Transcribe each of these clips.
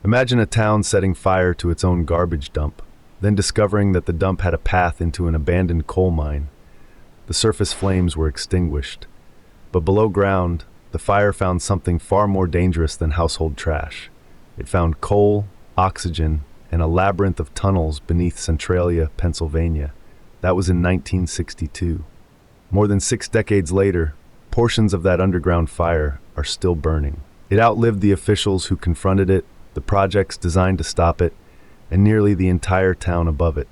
Imagine a town setting fire to its own garbage dump, then discovering that the dump had a path into an abandoned coal mine. The surface flames were extinguished, but below ground, the fire found something far more dangerous than household trash. It found coal, oxygen, and a labyrinth of tunnels beneath Centralia, Pennsylvania. That was in 1962. More than 6 decades later, portions of that underground fire are still burning. It outlived the officials who confronted it, the projects designed to stop it, and nearly the entire town above it.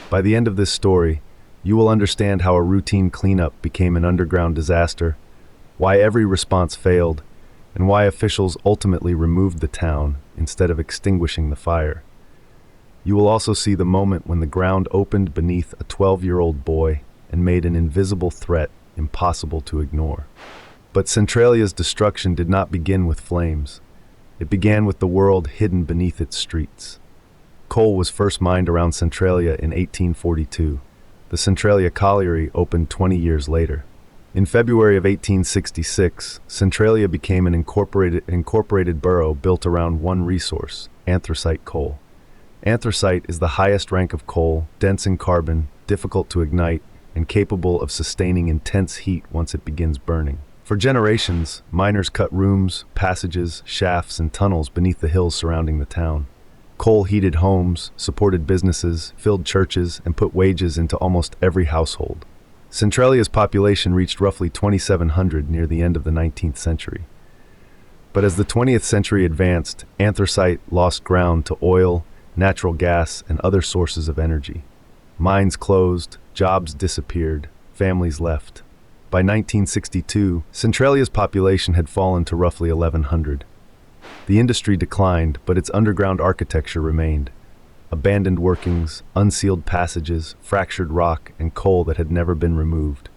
By the end of this story, you will understand how a routine cleanup became an underground disaster, why every response failed, and why officials ultimately removed the town instead of extinguishing the fire. You will also see the moment when the ground opened beneath a 12-year-old boy and made an invisible threat impossible to ignore. But Centralia's destruction did not begin with flames. It began with the world hidden beneath its streets. Coal was first mined around Centralia in 1842. The Centralia Colliery opened 20 years later. In February of 1866, Centralia became an incorporated borough built around one resource, anthracite coal. Anthracite is the highest rank of coal, dense in carbon, difficult to ignite, and capable of sustaining intense heat once it begins burning. For generations, miners cut rooms, passages, shafts, and tunnels beneath the hills surrounding the town. Coal heated homes, supported businesses, filled churches, and put wages into almost every household. Centralia's population reached roughly 2,700 near the end of the 19th century. But as the 20th century advanced, anthracite lost ground to oil, natural gas, and other sources of energy. Mines closed, jobs disappeared, families left. By 1962, Centralia's population had fallen to roughly 1,100. The industry declined, but its underground architecture remained. Abandoned workings, unsealed passages, fractured rock, and coal that had never been removed.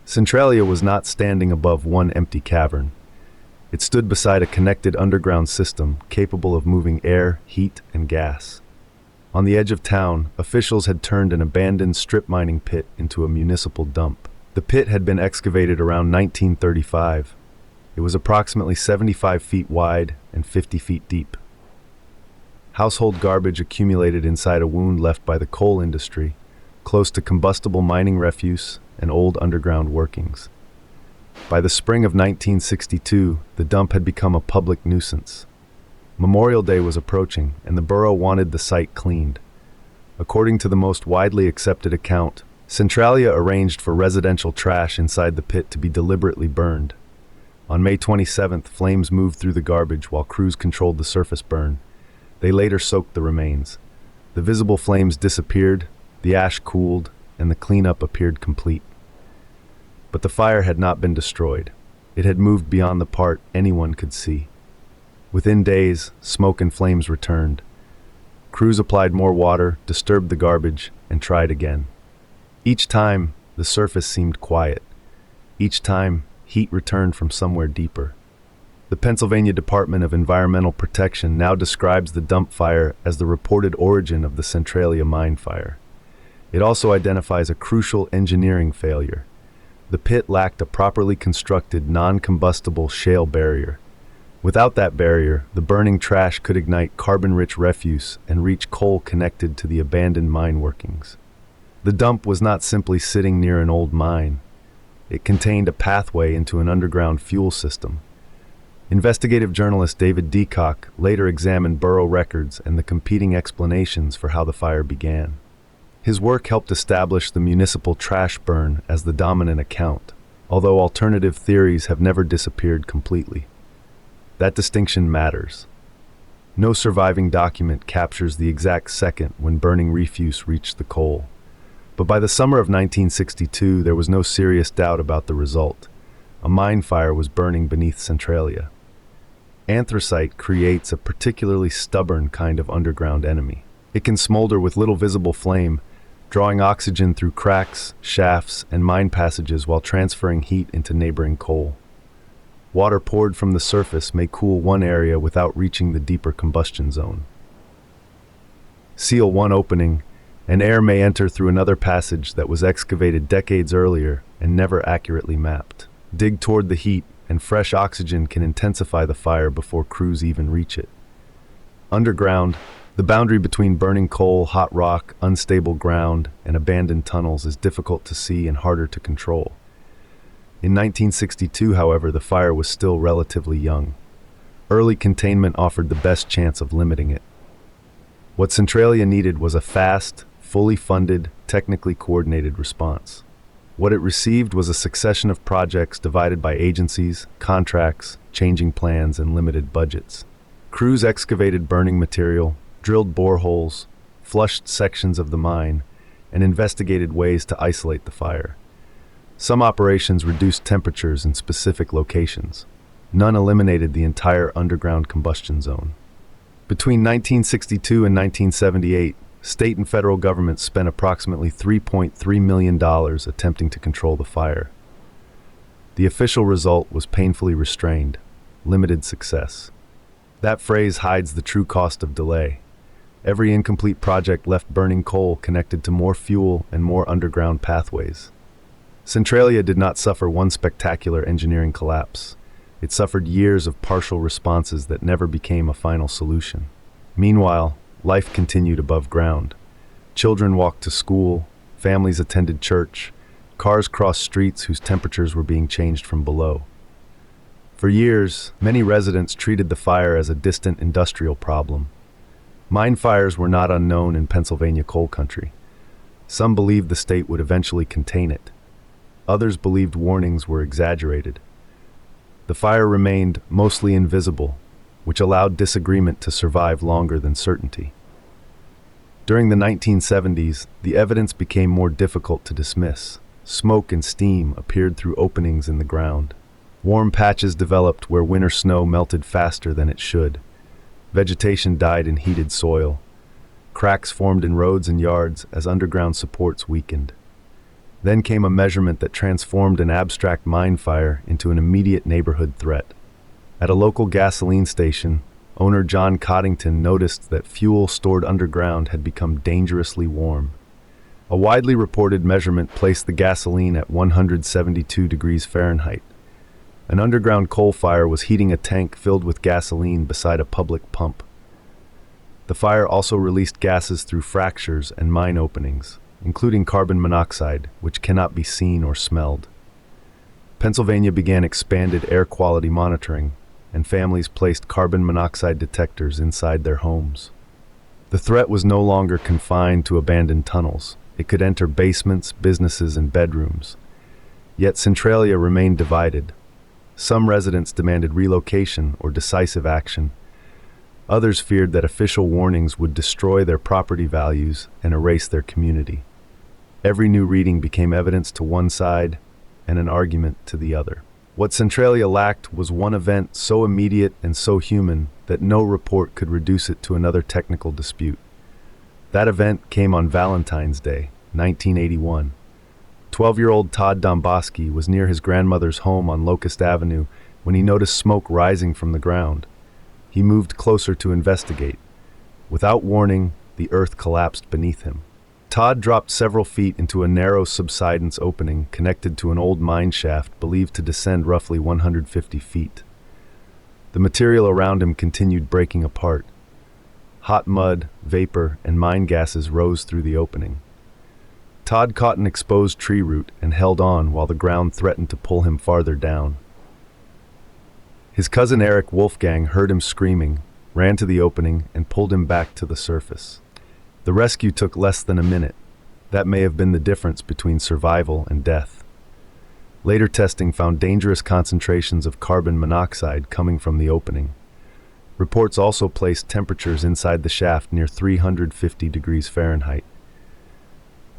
Centralia was not standing above one empty cavern. It stood beside a connected underground system capable of moving air, heat, and gas. On the edge of town, officials had turned an abandoned strip mining pit into a municipal dump. The pit had been excavated around 1935. It was approximately 75 feet wide and 50 feet deep. Household garbage accumulated inside a wound left by the coal industry, close to combustible mining refuse and old underground workings. By the spring of 1962, the dump had become a public nuisance. Memorial Day was approaching, and the borough wanted the site cleaned. According to the most widely accepted account, Centralia arranged for residential trash inside the pit to be deliberately burned. On May 27th, flames moved through the garbage while crews controlled the surface burn. They later soaked the remains. The visible flames disappeared, the ash cooled, and the cleanup appeared complete. But the fire had not been destroyed. It had moved beyond the part anyone could see. Within days, smoke and flames returned. Crews applied more water, disturbed the garbage, and tried again. Each time, the surface seemed quiet. Each time, heat returned from somewhere deeper. The Pennsylvania Department of Environmental Protection now describes the dump fire as the reported origin of the Centralia mine fire. It also identifies a crucial engineering failure. The pit lacked a properly constructed, non-combustible shale barrier. Without that barrier, the burning trash could ignite carbon-rich refuse and reach coal connected to the abandoned mine workings. The dump was not simply sitting near an old mine. It contained a pathway into an underground fuel system. Investigative journalist David Deacock later examined borough records and the competing explanations for how the fire began. His work helped establish the municipal trash burn as the dominant account, although alternative theories have never disappeared completely. That distinction matters. No surviving document captures the exact second when burning refuse reached the coal. But by the summer of 1962, there was no serious doubt about the result. A mine fire was burning beneath Centralia. Anthracite creates a particularly stubborn kind of underground enemy. It can smolder with little visible flame, drawing oxygen through cracks, shafts, and mine passages while transferring heat into neighboring coal. Water poured from the surface may cool one area without reaching the deeper combustion zone. Seal one opening, and air may enter through another passage that was excavated decades earlier and never accurately mapped. Dig toward the heat, and fresh oxygen can intensify the fire before crews even reach it. Underground, the boundary between burning coal, hot rock, unstable ground, and abandoned tunnels is difficult to see and harder to control. In 1962, however, the fire was still relatively young. Early containment offered the best chance of limiting it. What Centralia needed was a fast, fully funded, technically coordinated response. What it received was a succession of projects divided by agencies, contracts, changing plans, and limited budgets. Crews excavated burning material, drilled boreholes, flushed sections of the mine, and investigated ways to isolate the fire. Some operations reduced temperatures in specific locations. None eliminated the entire underground combustion zone. Between 1962 and 1978, state and federal governments spent approximately $3.3 million attempting to control the fire. The official result was painfully restrained, limited success. That phrase hides the true cost of delay. Every incomplete project left burning coal connected to more fuel and more underground pathways. Centralia did not suffer one spectacular engineering collapse. It suffered years of partial responses that never became a final solution. Meanwhile, life continued above ground. Children walked to school, families attended church, cars crossed streets whose temperatures were being changed from below. For years, many residents treated the fire as a distant industrial problem. Mine fires were not unknown in Pennsylvania coal country. Some believed the state would eventually contain it. Others believed warnings were exaggerated. The fire remained mostly invisible, which allowed disagreement to survive longer than certainty. During the 1970s, the evidence became more difficult to dismiss. Smoke and steam appeared through openings in the ground. Warm patches developed where winter snow melted faster than it should. Vegetation died in heated soil. Cracks formed in roads and yards as underground supports weakened. Then came a measurement that transformed an abstract mine fire into an immediate neighborhood threat. At a local gasoline station, owner John Coddington noticed that fuel stored underground had become dangerously warm. A widely reported measurement placed the gasoline at 172 degrees Fahrenheit. An underground coal fire was heating a tank filled with gasoline beside a public pump. The fire also released gases through fractures and mine openings, including carbon monoxide, which cannot be seen or smelled. Pennsylvania began expanded air quality monitoring, and families placed carbon monoxide detectors inside their homes. The threat was no longer confined to abandoned tunnels. It could enter basements, businesses, and bedrooms. Yet Centralia remained divided. Some residents demanded relocation or decisive action. Others feared that official warnings would destroy their property values and erase their community. Every new reading became evidence to one side and an argument to the other. What Centralia lacked was one event so immediate and so human that no report could reduce it to another technical dispute. That event came on Valentine's Day, 1981. 12-year-old Todd Domboski was near his grandmother's home on Locust Avenue when he noticed smoke rising from the ground. He moved closer to investigate. Without warning, the earth collapsed beneath him. Todd dropped several feet into a narrow subsidence opening connected to an old mine shaft believed to descend roughly 150 feet. The material around him continued breaking apart. Hot mud, vapor, and mine gases rose through the opening. Todd caught an exposed tree root and held on while the ground threatened to pull him farther down. His cousin Eric Wolfgang heard him screaming, ran to the opening, and pulled him back to the surface. The rescue took less than a minute. That may have been the difference between survival and death. Later testing found dangerous concentrations of carbon monoxide coming from the opening. Reports also placed temperatures inside the shaft near 350 degrees Fahrenheit.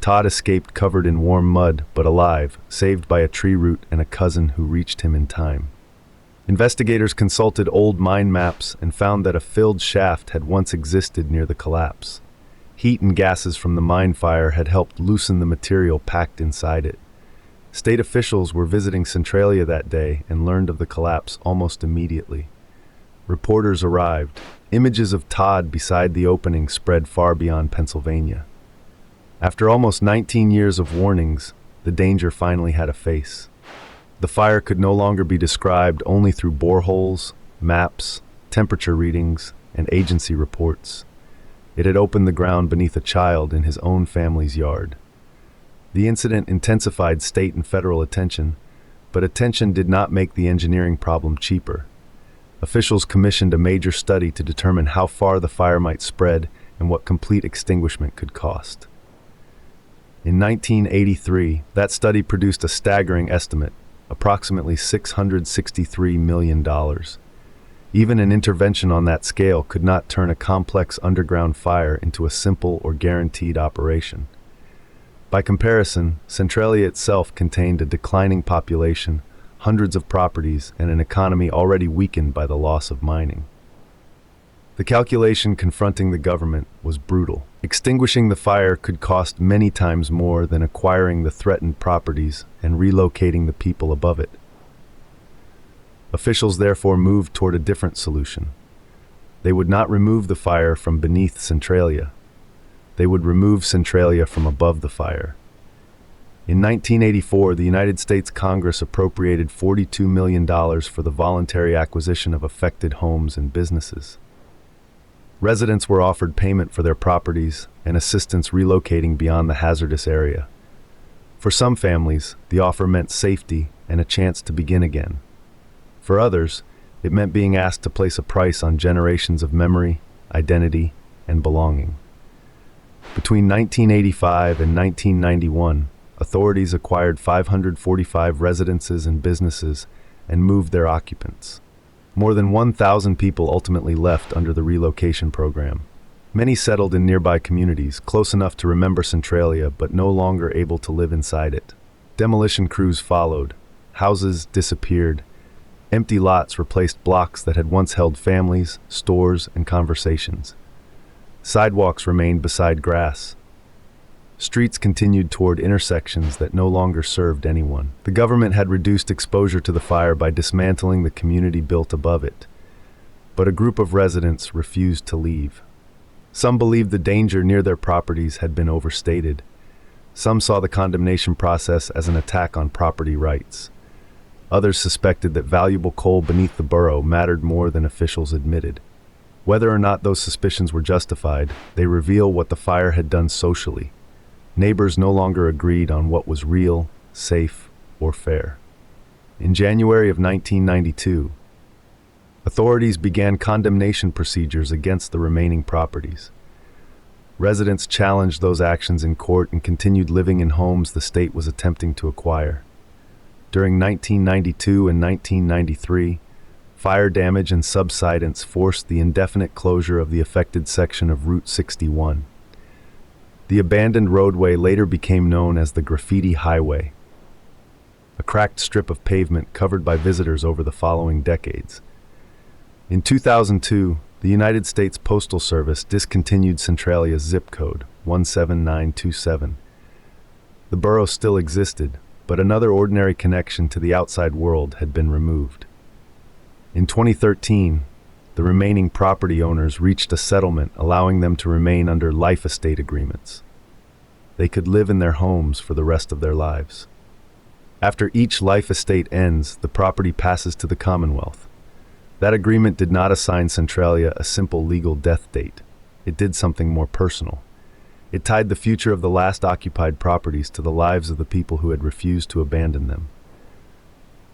Todd escaped covered in warm mud, but alive, saved by a tree root and a cousin who reached him in time. Investigators consulted old mine maps and found that a filled shaft had once existed near the collapse. Heat and gases from the mine fire had helped loosen the material packed inside it. State officials were visiting Centralia that day and learned of the collapse almost immediately. Reporters arrived. Images of Todd beside the opening spread far beyond Pennsylvania. After almost 19 years of warnings, the danger finally had a face. The fire could no longer be described only through boreholes, maps, temperature readings, and agency reports. It had opened the ground beneath a child in his own family's yard. The incident intensified state and federal attention, but attention did not make the engineering problem cheaper. Officials commissioned a major study to determine how far the fire might spread and what complete extinguishment could cost. In 1983, that study produced a staggering estimate, approximately $663 million. Even an intervention on that scale could not turn a complex underground fire into a simple or guaranteed operation. By comparison, Centralia itself contained a declining population, hundreds of properties, and an economy already weakened by the loss of mining. The calculation confronting the government was brutal. Extinguishing the fire could cost many times more than acquiring the threatened properties and relocating the people above it. Officials therefore moved toward a different solution. They would not remove the fire from beneath Centralia. They would remove Centralia from above the fire. In 1984, the United States Congress appropriated $42 million for the voluntary acquisition of affected homes and businesses. Residents were offered payment for their properties and assistance relocating beyond the hazardous area. For some families, the offer meant safety and a chance to begin again. For others, it meant being asked to place a price on generations of memory, identity, and belonging. Between 1985 and 1991, authorities acquired 545 residences and businesses and moved their occupants. More than 1,000 people ultimately left under the relocation program. Many settled in nearby communities, close enough to remember Centralia, but no longer able to live inside it. Demolition crews followed. Houses disappeared. Empty lots replaced blocks that had once held families, stores, and conversations. Sidewalks remained beside grass. Streets continued toward intersections that no longer served anyone. The government had reduced exposure to the fire by dismantling the community built above it. But a group of residents refused to leave. Some believed the danger near their properties had been overstated. Some saw the condemnation process as an attack on property rights. Others suspected that valuable coal beneath the borough mattered more than officials admitted. Whether or not those suspicions were justified, they reveal what the fire had done socially. Neighbors no longer agreed on what was real, safe, or fair. In January of 1992, authorities began condemnation procedures against the remaining properties. Residents challenged those actions in court and continued living in homes the state was attempting to acquire. During 1992 and 1993, fire damage and subsidence forced the indefinite closure of the affected section of Route 61. The abandoned roadway later became known as the Graffiti Highway, a cracked strip of pavement covered by visitors over the following decades. In 2002, the United States Postal Service discontinued Centralia's zip code, 17927. The borough still existed, but another ordinary connection to the outside world had been removed. In 2013, the remaining property owners reached a settlement allowing them to remain under life estate agreements. They could live in their homes for the rest of their lives. After each life estate ends, the property passes to the Commonwealth. That agreement did not assign Centralia a simple legal death date. It did something more personal. It tied the future of the last occupied properties to the lives of the people who had refused to abandon them.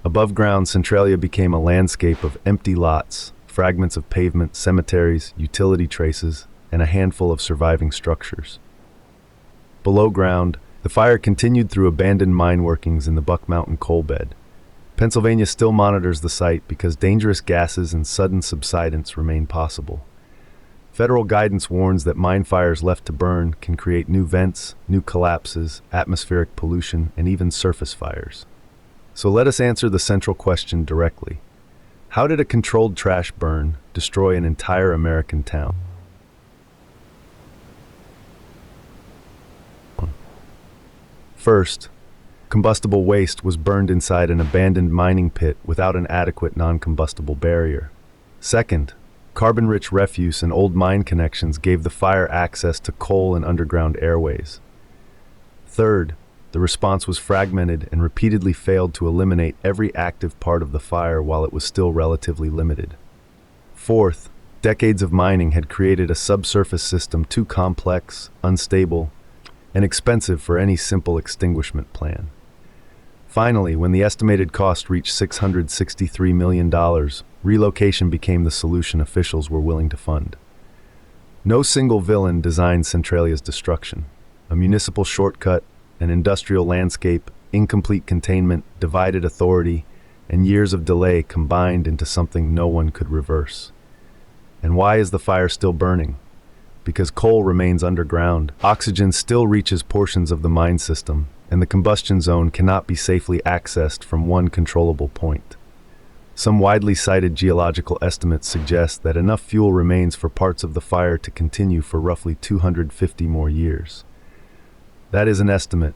Above ground, Centralia became a landscape of empty lots, fragments of pavement, cemeteries, utility traces, and a handful of surviving structures. Below ground, the fire continued through abandoned mine workings in the Buck Mountain coal bed. Pennsylvania still monitors the site because dangerous gases and sudden subsidence remain possible. Federal guidance warns that mine fires left to burn can create new vents, new collapses, atmospheric pollution, and even surface fires. So let us answer the central question directly. How did a controlled trash burn destroy an entire American town? First, combustible waste was burned inside an abandoned mining pit without an adequate non-combustible barrier. Second, carbon-rich refuse and old mine connections gave the fire access to coal and underground airways. Third, the response was fragmented and repeatedly failed to eliminate every active part of the fire while it was still relatively limited. Fourth, Decades of mining had created a subsurface system too complex, unstable, and expensive for any simple extinguishment plan. Finally, when the estimated cost reached $663 million, relocation became the solution officials were willing to fund. No single villain designed Centralia's destruction. A municipal shortcut, an industrial landscape, incomplete containment, divided authority, and years of delay combined into something no one could reverse. And why is the fire still burning? Because coal remains underground, oxygen still reaches portions of the mine system, and the combustion zone cannot be safely accessed from one controllable point. Some widely cited geological estimates suggest that enough fuel remains for parts of the fire to continue for roughly 250 more years. That is an estimate,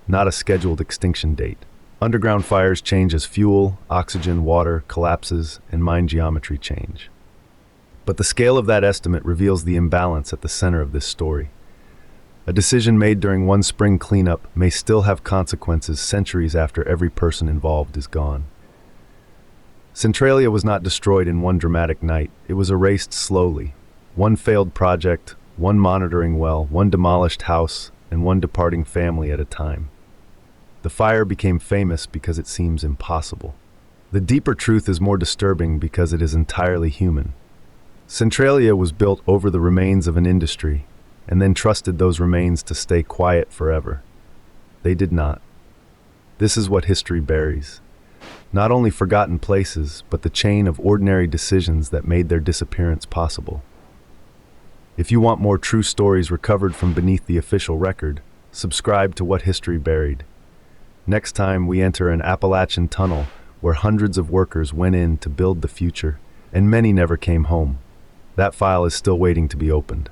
not a scheduled extinction date. Underground fires change as fuel, oxygen, water collapses, and mine geometry change. But the scale of that estimate reveals the imbalance at the center of this story. A decision made during one spring cleanup may still have consequences centuries after every person involved is gone. Centralia was not destroyed in one dramatic night. It was erased slowly. One failed project, one monitoring well, one demolished house, and one departing family at a time. The fire became famous because it seems impossible. The deeper truth is more disturbing because it is entirely human. Centralia was built over the remains of an industry, and then trusted those remains to stay quiet forever. They did not. This is what history buries. Not only forgotten places, but the chain of ordinary decisions that made their disappearance possible. If you want more true stories recovered from beneath the official record, subscribe to What History Buried. Next time we enter an Appalachian tunnel where hundreds of workers went in to build the future, and many never came home. That file is still waiting to be opened.